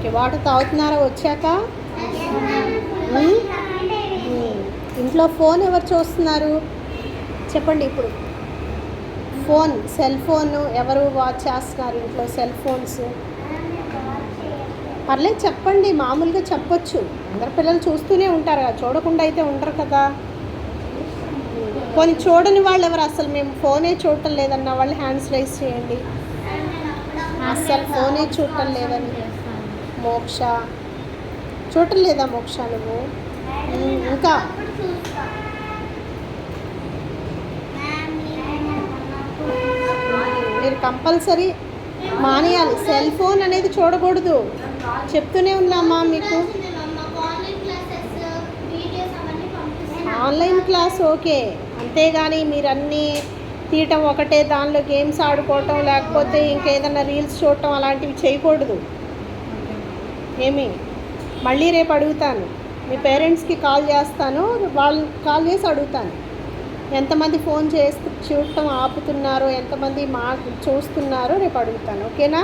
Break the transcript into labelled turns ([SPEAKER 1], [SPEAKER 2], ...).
[SPEAKER 1] Okay, water తాగుతున్నారా వచ్చాక? ఉమ్? ఇంట్లో phone ఎవరు చూస్తున్నారు చెప్పండి ఇప్పుడు? ఫోన్, సెల్ ఫోన్ ఎవరు వాచ్ చేస్తున్నారు ఇంట్లో? సెల్ ఫోన్స్ పర్లేదు చెప్పండి, మామూలుగా చెప్పొచ్చు. అందరు పిల్లలు చూస్తూనే ఉంటారు కదా, చూడకుండా అయితే ఉండరు కదా. కొన్ని చూడని వాళ్ళు ఎవరు? అసలు మేము ఫోనే చూడటం లేదన్న వాళ్ళు హ్యాండ్స్ రైజ్ చేయండి. అస్సలు ఫోనే చూడటం లేదని. మోక్ష చూడటం లేదా మోక్ష నువ్వు? ఇంకా మీరు కంపల్సరీ మానేయాలి. సెల్ ఫోన్ అనేది చూడకూడదు, చెప్తూనే ఉన్నామా మీకు? ఆన్లైన్ క్లాస్ ఓకే, అంతేగాని మీరు అన్నీ తీయటం ఒకటే, దానిలో గేమ్స్ ఆడుకోవటం లేకపోతే ఇంకేదైనా రీల్స్ చూడటం అలాంటివి చేయకూడదు. ఏమి మళ్ళీ రేపు అడుగుతాను, మీ పేరెంట్స్కి కాల్ చేస్తాను, వాళ్ళు కాల్ చేసి అడుగుతాను ఎంతమంది ఫోన్ చూడటం ఆపుతున్నారో, ఎంతమంది చూస్తున్నారో రేపు అడుగుతాను. ఓకేనా?